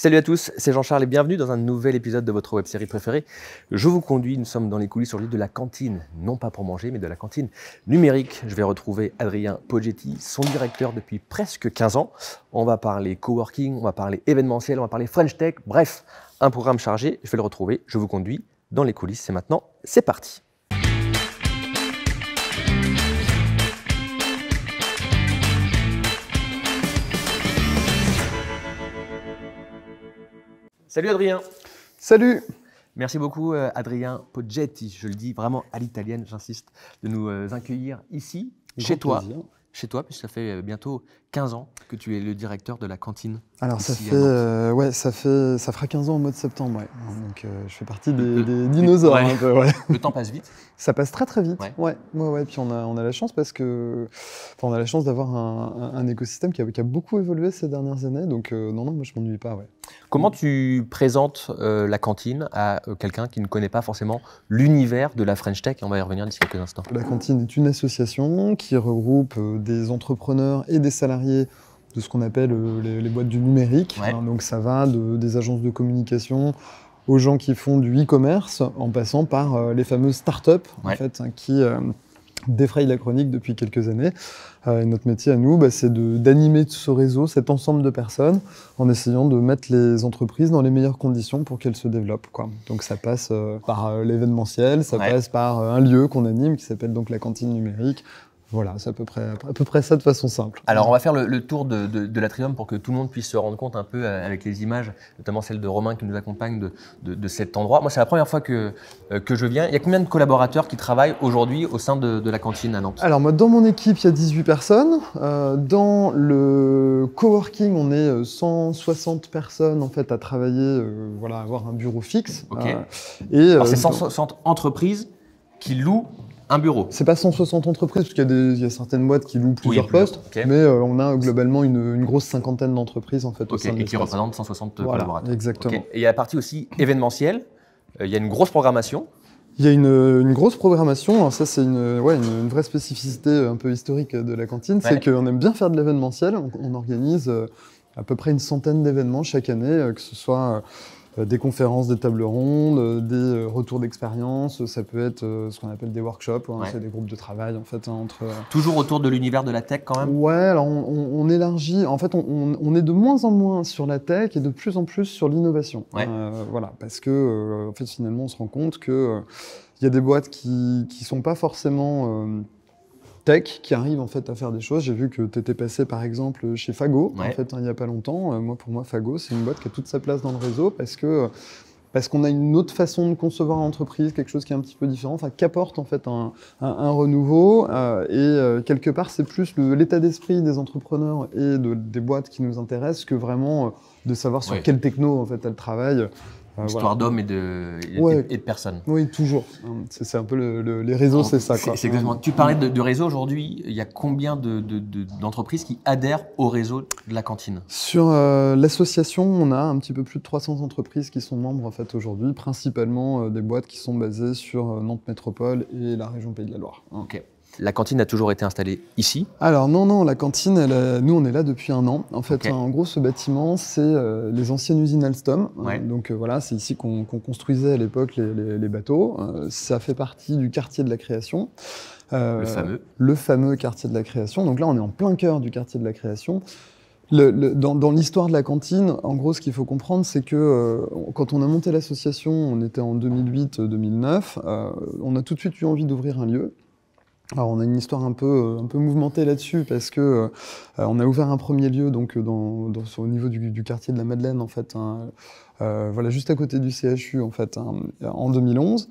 Salut à tous, c'est Jean-Charles et bienvenue dans un nouvel épisode de votre web-série préférée. Je vous conduis, nous sommes dans les coulisses aujourd'hui de la cantine, non pas pour manger, mais de la cantine numérique. Je vais retrouver Adrien Poggetti, son directeur depuis presque 15 ans. On va parler coworking, on va parler événementiel, on va parler French Tech, bref, un programme chargé. Je vais le retrouver, je vous conduis dans les coulisses, c'est maintenant, c'est parti. Salut Adrien. Salut. Merci beaucoup Adrien Poggetti, je le dis vraiment à l'italienne, j'insiste, de nous accueillir ici, chez toi, puisque ça fait bientôt 15 ans que tu es le directeur de la cantine. Alors ça fera 15 ans au mois de septembre, ouais. Donc je fais partie des dinosaures un peu, ouais. Le temps passe vite. Ça passe très très vite, ouais. Puis on a la chance parce que, on a la chance d'avoir un écosystème qui a beaucoup évolué ces dernières années, donc non, moi je m'ennuie pas, ouais. Comment tu présentes la cantine à quelqu'un qui ne connaît pas forcément l'univers de la French Tech? On va y revenir d'ici quelques instants. La cantine est une association qui regroupe des entrepreneurs et des salariés de ce qu'on appelle les boîtes du numérique. Ouais. Donc ça va des agences de communication aux gens qui font du e-commerce, en passant par les fameuses startups en fait, qui défrayent la chronique depuis quelques années. Et notre métier à nous, c'est d'animer ce réseau, cet ensemble de personnes, en essayant de mettre les entreprises dans les meilleures conditions pour qu'elles se développent, quoi. Donc ça passe par l'événementiel, ça passe par un lieu qu'on anime qui s'appelle donc la cantine numérique. Voilà, c'est à peu près ça de façon simple. Alors on va faire le tour de l'atrium pour que tout le monde puisse se rendre compte un peu avec les images, notamment celle de Romain qui nous accompagne de cet endroit. Moi c'est la première fois que je viens. Il y a combien de collaborateurs qui travaillent aujourd'hui au sein de la cantine à Nantes? Alors moi dans mon équipe il y a 18 personnes. Dans le coworking on est 160 personnes en fait à travailler, à avoir un bureau fixe. Okay. Alors c'est 160 entreprises qui louent un bureau. C'est pas 160 entreprises, parce qu'il y a certaines boîtes qui louent plusieurs postes, mais on a globalement une grosse cinquantaine d'entreprises en fait au sein de et qui représentent 160 collaborateurs. Exactement. Et il y a la partie aussi événementielle, il y a une grosse programmation. Il y a une grosse programmation, alors ça c'est une vraie spécificité un peu historique de la cantine, c'est qu'on aime bien faire de l'événementiel, on organise à peu près une centaine d'événements chaque année, que ce soit des conférences, des tables rondes, des retours d'expérience, ça peut être ce qu'on appelle des workshops, c'est des groupes de travail en fait entre... Toujours autour de l'univers de la tech quand même? Ouais, alors on élargit, en fait on est de moins en moins sur la tech et de plus en plus sur l'innovation. Parce que en fait finalement on se rend compte que il y a des boîtes qui sont pas forcément tech, qui arrivent en fait à faire des choses. J'ai vu que tu étais passé par exemple chez Fago en fait il y a pas longtemps. Pour moi Fago c'est une boîte qui a toute sa place dans le réseau parce qu'on a une autre façon de concevoir l'entreprise, quelque chose qui est un petit peu différent, qui apporte en fait un renouveau et quelque part c'est plus l'état d'esprit des entrepreneurs et des boîtes qui nous intéressent que vraiment de savoir sur quelle techno en fait elles travaillent. Histoire d'hommes et de personnes. Oui, toujours. C'est un peu les réseaux, c'est ça. C'est exactement. Tu parlais de réseau aujourd'hui. Il y a combien d'entreprises qui adhèrent au réseau de la cantine? Sur l'association, on a un petit peu plus de 300 entreprises qui sont membres en fait aujourd'hui, principalement des boîtes qui sont basées sur Nantes Métropole et la région Pays de la Loire. Ok. La cantine a toujours été installée ici? Alors non, la cantine, nous on est là depuis 1 an. En fait, en gros, ce bâtiment, c'est les anciennes usines Alstom. Donc c'est ici qu'on construisait à l'époque les bateaux. Ça fait partie du quartier de la création. Le fameux quartier de la création. Donc là, on est en plein cœur du quartier de la création. Dans l'histoire de la cantine, en gros, ce qu'il faut comprendre, c'est que quand on a monté l'association, on était en 2008-2009, on a tout de suite eu envie d'ouvrir un lieu. Alors on a une histoire un peu mouvementée là-dessus parce que on a ouvert un premier lieu donc au niveau du quartier de la Madeleine en fait, juste à côté du CHU en fait, en 2011,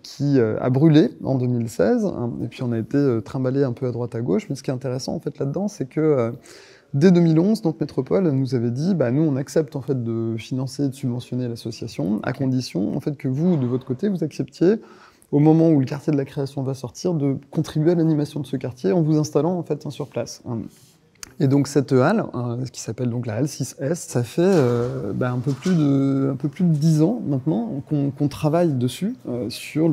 qui a brûlé en 2016 et puis on a été trimballé un peu à droite à gauche. Mais ce qui est intéressant en fait là-dedans, c'est que dès 2011, Nantes Métropole nous avait dit nous on accepte en fait de financer et de subventionner l'association à condition en fait que vous de votre côté vous acceptiez au moment où le quartier de la création va sortir, de contribuer à l'animation de ce quartier en vous installant en fait sur place. Et donc cette halle, qui s'appelle donc la halle 6S, ça fait un peu plus de 10 ans maintenant qu'on travaille dessus, sur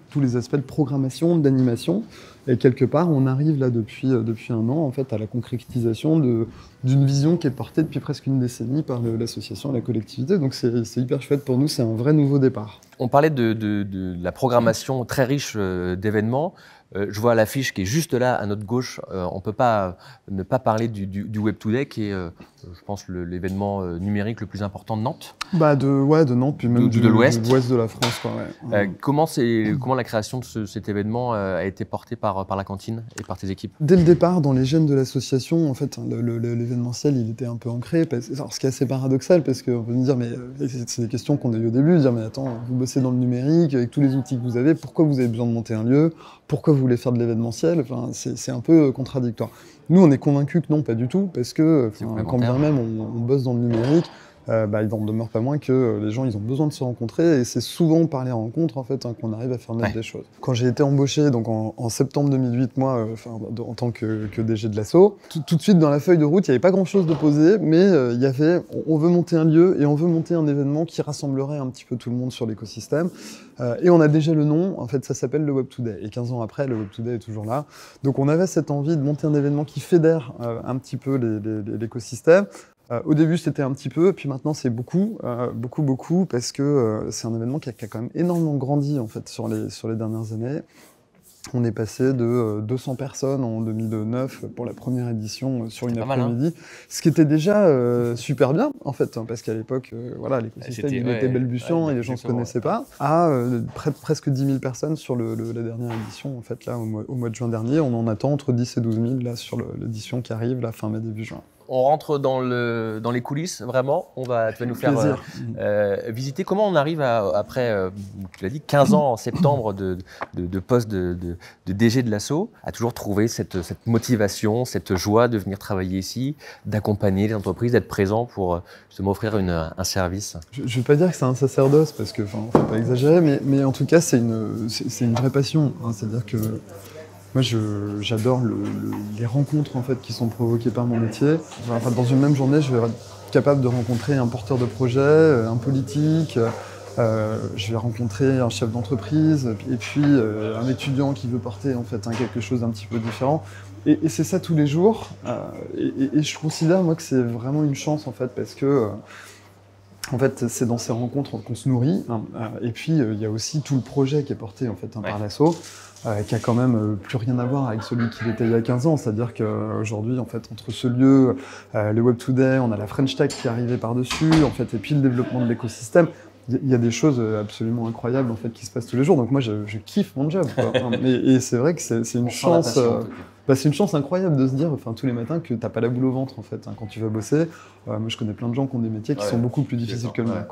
tous les aspects de programmation, d'animation. Et quelque part, on arrive là depuis un an en fait, à la concrétisation d'une vision qui est portée depuis presque une décennie par l'association et la collectivité. Donc c'est hyper chouette pour nous, c'est un vrai nouveau départ. On parlait de la programmation très riche d'événements. Je vois l'affiche qui est juste là, à notre gauche. On ne peut pas ne pas parler du Web Today, qui est, je pense, l'événement numérique le plus important de Nantes. De Nantes, puis même de l'Ouest. De l'Ouest de la France. Quoi, ouais. Comment la création de cet événement a été portée par la cantine et par tes équipes? Dès le départ, dans les gènes de l'association, en fait, l'événementiel, il était un peu ancré. Alors, ce qui est assez paradoxal, parce qu'on peut me dire, mais c'est des questions qu'on a eues au début, dire, mais attends, vous bossez dans le numérique, avec tous les outils que vous avez, pourquoi vous avez besoin de monter un lieu? Pourquoi vous voulez faire de l'événementiel? Enfin, c'est un peu contradictoire. Nous, on est convaincus que non, pas du tout, parce que quand bien même on bosse dans le numérique, il n'en demeure pas moins que les gens, ils ont besoin de se rencontrer, et c'est souvent par les rencontres en fait, qu'on arrive à faire naître des choses. Quand j'ai été embauché donc en septembre 2008, moi, en tant que DG de l'asso, tout de suite dans la feuille de route, il n'y avait pas grand-chose de posé, mais il y avait, on veut monter un lieu et on veut monter un événement qui rassemblerait un petit peu tout le monde sur l'écosystème. Et on a déjà le nom, en fait, ça s'appelle le Web Today. Et 15 ans après, le Web Today est toujours là. Donc on avait cette envie de monter un événement qui fédère un petit peu l'écosystème. Au début, c'était un petit peu, puis maintenant, c'est beaucoup, parce que c'est un événement qui a quand même énormément grandi en fait, sur les dernières années. On est passé de 200 personnes en 2009 pour la première édition sur une après-midi, ce qui était déjà super bien, en fait, parce qu'à l'époque, l'écosystème était balbutiant et les gens ne se connaissaient pas, à presque 10 000 personnes sur la dernière édition, en fait, là, au mois de juin dernier. On en attend entre 10 et 12 000 là, sur l'édition qui arrive, la fin mai, début juin. On rentre dans les coulisses, vraiment. Tu vas nous faire visiter comment on arrive après, tu l'as dit, 15 ans en septembre de poste de DG de l'asso, à toujours trouver cette motivation, cette joie de venir travailler ici, d'accompagner les entreprises, d'être présent pour justement offrir un service. Je ne vais pas dire que c'est un sacerdoce, parce que, faut pas exagérer, mais en tout cas, c'est une vraie passion. Hein, c'est-à-dire que moi, j'adore les rencontres en fait, qui sont provoquées par mon métier. Enfin, dans une même journée, je vais être capable de rencontrer un porteur de projet, un politique, je vais rencontrer un chef d'entreprise, et puis un étudiant qui veut porter en fait, quelque chose d'un petit peu différent. Et c'est ça tous les jours. Et je considère moi, que c'est vraiment une chance, en fait, parce que en fait, c'est dans ces rencontres qu'on se nourrit. Et puis, il y a aussi tout le projet qui est porté en fait, par l'asso. Qui a quand même plus rien à voir avec celui qu'il était il y a 15 ans. C'est-à-dire qu'aujourd'hui, en fait, entre ce lieu, le Web Today, on a la French Tech qui est arrivée par-dessus, en fait, et puis le développement de l'écosystème. Il y a des choses absolument incroyables en fait, qui se passent tous les jours. Donc moi, je kiffe mon job. Quoi. Et c'est vrai que c'est une chance. C'est une chance incroyable de se dire, tous les matins, que t'as pas la boule au ventre en fait, quand tu vas bosser. Moi, je connais plein de gens qui ont des métiers qui sont beaucoup plus difficiles que le mien.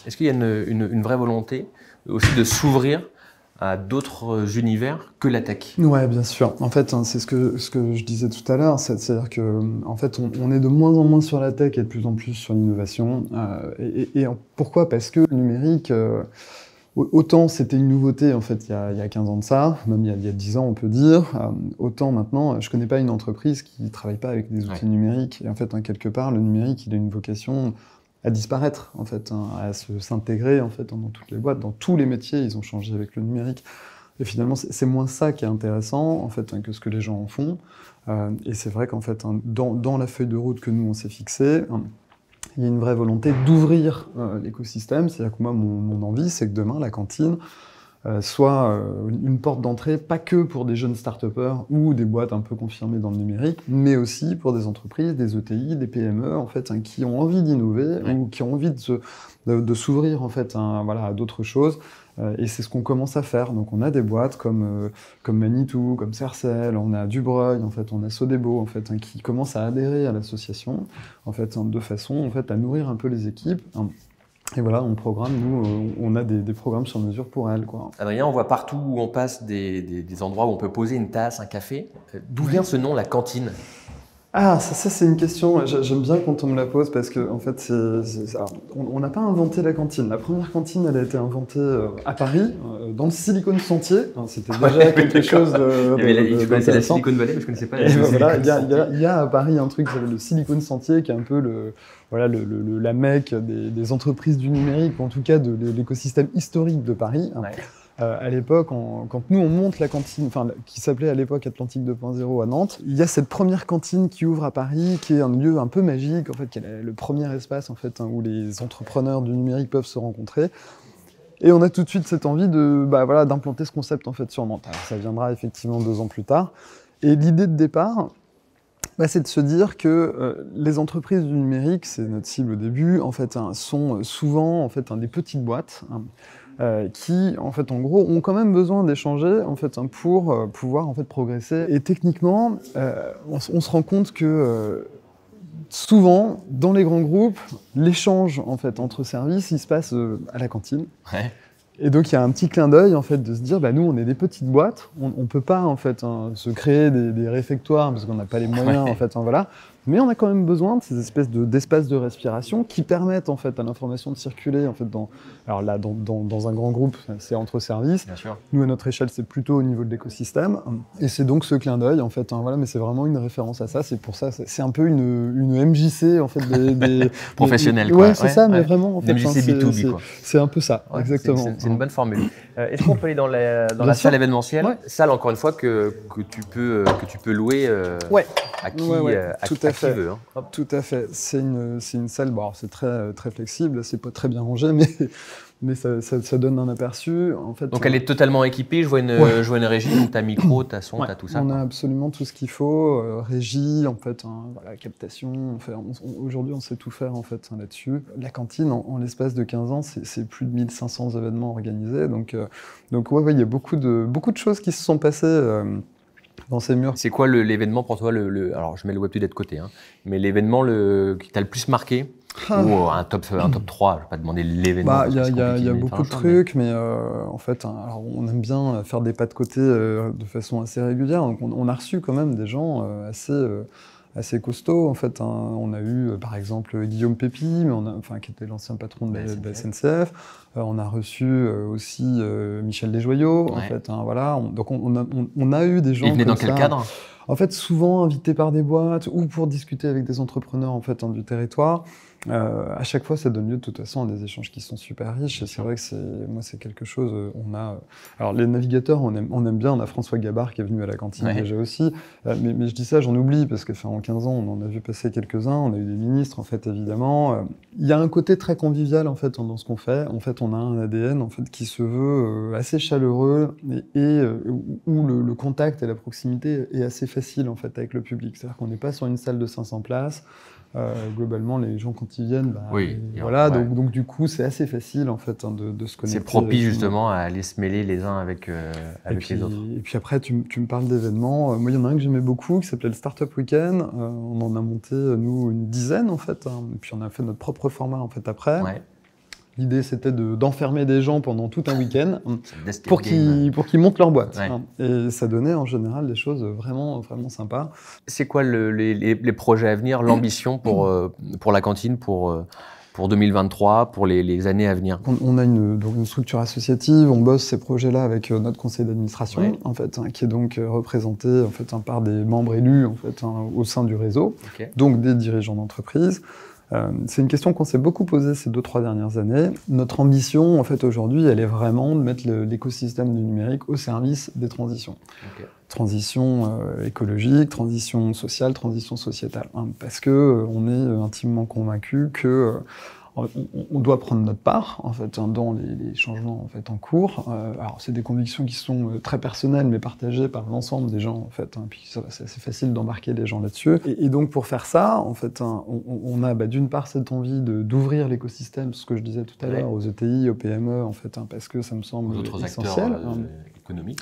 Est-ce qu'il y a une vraie volonté aussi de s'ouvrir à d'autres univers que la tech? Ouais, bien sûr. En fait, c'est ce que je disais tout à l'heure, c'est-à-dire que en fait, on est de moins en moins sur la tech et de plus en plus sur l'innovation. Et pourquoi? Parce que le numérique, autant c'était une nouveauté en fait il y a 15 ans de ça, même il y a 10 ans on peut dire, autant maintenant, je connais pas une entreprise qui travaille pas avec des outils numériques. Et en fait, quelque part, le numérique, il a une vocation à disparaître, en fait, à s'intégrer en fait, dans toutes les boîtes, dans tous les métiers, ils ont changé avec le numérique. Et finalement, c'est moins ça qui est intéressant, en fait, que ce que les gens en font. Et c'est vrai qu'en fait, dans la feuille de route que nous, on s'est fixée, il y a une vraie volonté d'ouvrir l'écosystème. C'est-à-dire que moi, mon envie, c'est que demain, la cantine soit une porte d'entrée, pas que pour des jeunes start-upers ou des boîtes un peu confirmées dans le numérique, mais aussi pour des entreprises, des ETI, des PME, en fait, qui ont envie d'innover ou qui ont envie de s'ouvrir en fait, à d'autres choses. Et c'est ce qu'on commence à faire. Donc on a des boîtes comme Manitou, comme Cercel, on a Dubreuil, en fait, on a Sodebo, en fait, qui commencent à adhérer à l'association, en fait, de façon en fait, à nourrir un peu les équipes. Et voilà, on programme, nous, on a des programmes sur mesure pour elles, quoi. Adrien, on voit partout où on passe des endroits où on peut poser une tasse, un café. D'où vient ce nom, la cantine? Ah, ça c'est une question, j'aime bien quand on me la pose parce que en fait, on n'a pas inventé la cantine. La première cantine, elle a été inventée à Paris, dans le Silicon Sentier. C'était déjà quelque chose Je connaissais la Silicon Valley, mais je ne connaissais pas la Silicon Sentier. Il y a à Paris un truc qui s'appelle le Silicon Sentier, qui est un peu la mecque des entreprises du numérique, ou en tout cas de l'écosystème historique de Paris. Ouais. À l'époque, quand nous on monte la cantine, qui s'appelait à l'époque Atlantique 2.0 à Nantes, il y a cette première cantine qui ouvre à Paris, qui est un lieu un peu magique, en fait, qui est le premier espace en fait, où les entrepreneurs du numérique peuvent se rencontrer. Et on a tout de suite cette envie d'implanter ce concept en fait sur Nantes. Alors, ça viendra effectivement 2 ans plus tard. Et l'idée de départ, c'est de se dire que les entreprises du numérique, c'est notre cible au début, en fait, sont souvent en fait, des petites boîtes. Qui, en fait, en gros, ont quand même besoin d'échanger, en fait, pour pouvoir, en fait, progresser. Et techniquement, on se rend compte que souvent, dans les grands groupes, l'échange, en fait, entre services, il se passe à la cantine. Ouais. Et donc, il y a un petit clin d'œil, en fait, de se dire, nous, on est des petites boîtes, on peut pas, en fait, se créer des réfectoires, parce qu'on n'a pas les moyens, en fait, voilà. Mais on a quand même besoin de ces espèces d'espaces de respiration qui permettent en fait à l'information de circuler en fait dans un grand groupe, c'est entre services. Bien sûr. Nous à notre échelle c'est plutôt au niveau de l'écosystème et c'est donc ce clin d'œil en fait. Mais c'est vraiment une référence à ça. C'est pour ça c'est un peu une MJC en fait des professionnels. Ouais, c'est ça, mais vraiment en fait. MJC B2B quoi. C'est un peu ça, ouais, exactement. C'est une bonne formule. Est-ce qu'on peut aller dans la salle événementielle, salle encore une fois que tu peux louer à qui veut. Hein. Tout à fait. C'est une salle, c'est très flexible, c'est pas très bien rangé, mais ça donne un aperçu. En fait, donc elle est totalement équipée, je vois une régie, donc t'as micro, t'as son, t'as tout ça. On a absolument tout ce qu'il faut, régie, en fait, captation. Aujourd'hui, on sait tout faire en fait là-dessus. La cantine, en l'espace de 15 ans, c'est plus de 1500 événements organisés. Donc il y a beaucoup de choses qui se sont passées. Dans ces murs. C'est quoi l'événement pour toi alors je mets le Web2 de côté, hein, mais l'événement qui t'a le plus marqué ou un top 3, je vais pas demander l'événement. Il y a beaucoup de trucs, mais en fait, alors on aime bien faire des pas de côté de façon assez régulière. Donc on a reçu quand même des gens assez costauds en fait. On a eu par exemple Guillaume Pépi, qui était l'ancien patron de la SNCF. On a reçu aussi Michel Desjoyaux. En fait, donc on a eu des gens. Ils venaient dans quel cadre ? En fait, souvent invités par des boîtes ou pour discuter avec des entrepreneurs en fait du territoire. À chaque fois, ça donne lieu de toute façon à des échanges qui sont super riches. Et c'est vrai que c'est quelque chose. Alors les navigateurs, on aime bien. On a François Gabard qui est venu à la cantine déjà aussi. Mais je dis ça, j'en oublie parce que en 15 ans, on en a vu passer quelques-uns. On a eu des ministres en fait, évidemment. Il y a un côté très convivial en fait dans ce qu'on fait. En fait, on a un ADN en fait qui se veut assez chaleureux et où le contact et la proximité est assez facile en fait avec le public. C'est-à-dire qu'on n'est pas sur une salle de 500 places. Globalement, les gens quand ils viennent, donc du coup, c'est assez facile en fait de se connecter. C'est propice justement à aller se mêler les uns avec les autres. Et puis après, tu me parles d'événements. Moi, il y en a un que j'aimais beaucoup qui s'appelait le Startup Weekend. On en a monté nous une dizaine en fait. Et puis on a fait notre propre format en fait après. Ouais. L'idée, c'était d'enfermer des gens pendant tout un week-end pour qu'ils montent leur boîte. Ouais. Et ça donnait en général des choses vraiment, vraiment sympas. C'est quoi les projets à venir, l'ambition pour la cantine, pour 2023, pour les années à venir? On a une structure associative, on bosse ces projets-là avec notre conseil d'administration, en fait, qui est donc représenté en fait, par des membres élus en fait, au sein du réseau, donc des dirigeants d'entreprise. C'est une question qu'on s'est beaucoup posée ces 2-3 dernières années. Notre ambition, en fait, aujourd'hui, elle est vraiment de mettre l'écosystème du numérique au service des transitions. Transition écologique, transition sociale, transition sociétale. Parce que on est intimement convaincus que on doit prendre notre part en fait dans les changements en fait en cours. Alors c'est des convictions qui sont très personnelles mais partagées par l'ensemble des gens en fait. Puis c'est assez facile d'embarquer les gens là-dessus. Et donc pour faire ça en fait, on a d'une part cette envie d'ouvrir l'écosystème, ce que je disais tout à l'heure, aux ETI, aux PME en fait, parce que ça me semble essentiel. Acteurs économiques.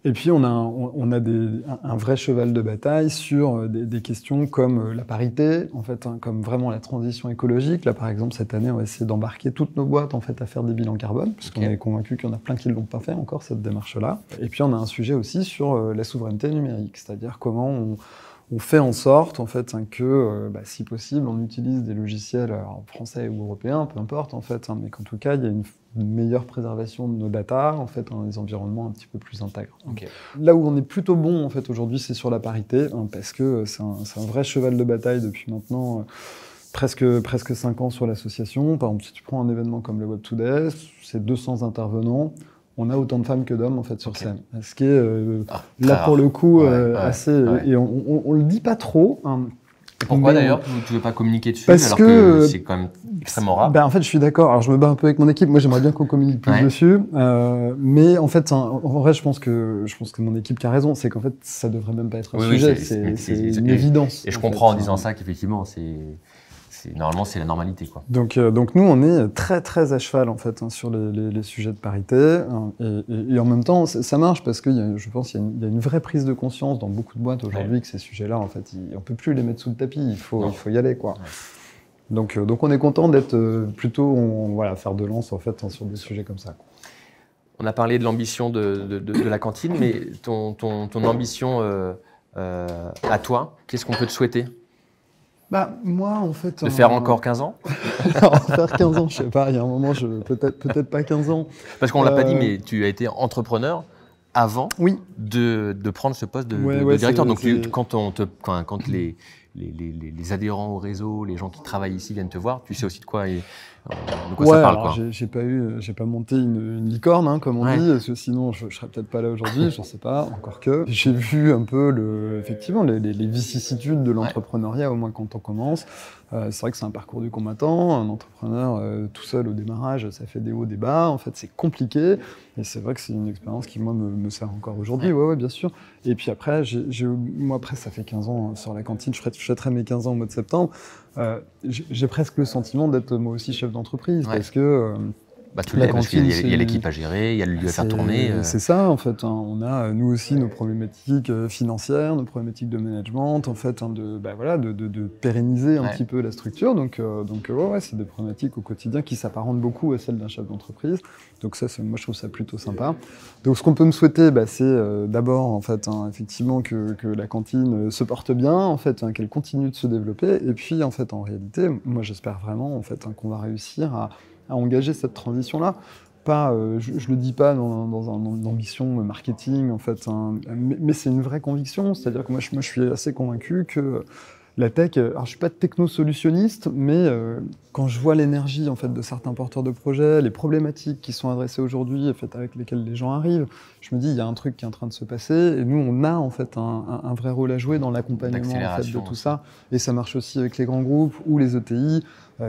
Et puis on a un vrai cheval de bataille sur des questions comme la parité, en fait, comme vraiment la transition écologique. Là, par exemple, cette année, on va essayer d'embarquer toutes nos boîtes en fait à faire des bilans carbone, parce qu'on est convaincu qu'il y en a plein qui ne l'ont pas fait encore cette démarche-là. Et puis on a un sujet aussi sur la souveraineté numérique, c'est-à-dire comment on fait en sorte en fait que, si possible, on utilise des logiciels français ou européens, peu importe en fait, mais qu'en tout cas, il y a une meilleure préservation de nos data, en fait, dans des environnements un petit peu plus intègres. Okay. Là où on est plutôt bon en fait aujourd'hui, c'est sur la parité, parce que c'est un vrai cheval de bataille depuis maintenant. Presque 5 ans sur l'association. Par exemple, si tu prends un événement comme le Web Today, c'est 200 intervenants. On a autant de femmes que d'hommes en fait sur scène. Ce qui est là pour le coup assez. Et on le dit pas trop. Et pourquoi d'ailleurs tu veux pas communiquer dessus parce alors que c'est quand même extrêmement rare? En fait, je suis d'accord. Alors, je me bats un peu avec mon équipe. Moi, j'aimerais bien qu'on communique plus dessus. Mais en fait, en vrai, je pense que mon équipe qui a raison, c'est qu'en fait, ça devrait même pas être un sujet. C'est une évidence. Et je comprends en disant ça qu'effectivement, normalement, c'est la normalité, quoi. Donc nous, on est très très à cheval en fait sur les sujets de parité. Et en même temps, ça marche parce que je pense qu'il y a une vraie prise de conscience dans beaucoup de boîtes aujourd'hui que ces sujets-là, en fait, on peut plus les mettre sous le tapis. Il faut y aller, quoi. Donc on est content d'être plutôt faire de lance en fait sur des sujets comme ça, quoi. On a parlé de l'ambition de la cantine, mais ton ambition à toi, qu'est-ce qu'on peut te souhaiter? Moi, en fait... De faire encore 15 ans? Alors, faire 15 ans, je sais pas, il y a un moment, peut-être pas 15 ans. Parce qu'on l'a pas dit, mais tu as été entrepreneur avant de prendre ce poste de directeur. Donc quand les adhérents au réseau, les gens qui travaillent ici viennent te voir, tu sais aussi de quoi ça parle, quoi. J'ai pas monté une licorne, comme on dit, parce que sinon je serais peut-être pas là aujourd'hui, je sais pas, encore que. J'ai vu un peu effectivement les vicissitudes de l'entrepreneuriat, au moins quand on commence. C'est vrai que c'est un parcours du combattant, un entrepreneur tout seul au démarrage, ça fait des hauts, des bas, en fait c'est compliqué, et c'est vrai que c'est une expérience qui moi me sert encore aujourd'hui, ouais, bien sûr. Et puis après, moi après ça fait 15 ans sur la cantine, je fêterai mes 15 ans au mois de septembre, j'ai presque le sentiment d'être moi aussi chef d'entreprise, parce que... tu l'es, parce qu'il y a l'équipe à gérer, il y a le lieu à faire tourner. C'est ça, en fait. On a, nous aussi, nos problématiques financières, nos problématiques de management, en fait, de pérenniser un petit peu la structure. Donc c'est des problématiques au quotidien qui s'apparentent beaucoup à celles d'un chef d'entreprise. Donc ça, moi, je trouve ça plutôt sympa. Donc ce qu'on peut me souhaiter, c'est d'abord, en fait, effectivement, que la cantine se porte bien, en fait, qu'elle continue de se développer. Et puis, en fait, en réalité, moi, j'espère vraiment, en fait, qu'on va réussir à engager cette transition-là. Je le dis pas dans une ambition marketing, en fait, mais c'est une vraie conviction. C'est-à-dire que moi, je suis assez convaincu que la tech, alors je suis pas techno-solutionniste, mais quand je vois l'énergie en fait de certains porteurs de projets, les problématiques qui sont adressées aujourd'hui, en fait, avec lesquelles les gens arrivent, je me dis il y a un truc qui est en train de se passer, et nous on a en fait un vrai rôle à jouer dans l'accompagnement en fait, de tout ça, et ça marche aussi avec les grands groupes ou les ETI.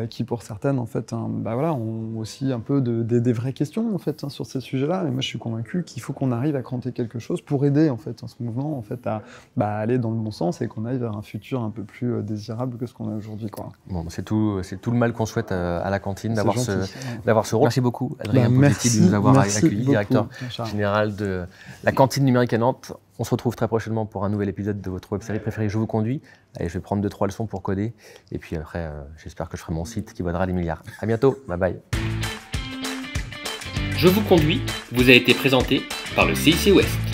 Qui pour certaines en fait ont aussi un peu des vraies questions en fait sur ces sujets-là, et moi je suis convaincu qu'il faut qu'on arrive à cranter quelque chose pour aider en fait ce mouvement en fait à aller dans le bon sens et qu'on aille vers un futur un peu plus désirable que ce qu'on a aujourd'hui, quoi. Bon, c'est tout le mal qu'on souhaite à la cantine d'avoir ce rôle. Merci beaucoup Adrien Pogetti de nous avoir accueillis, directeur général de la cantine numérique à Nantes. On se retrouve très prochainement pour un nouvel épisode de votre web-série préférée, Je vous conduis. Allez, je vais prendre 2-3 leçons pour coder. Et puis après, j'espère que je ferai mon site qui vaudra des milliards. À bientôt, bye bye. Je vous conduis vous a été présenté par le CIC West.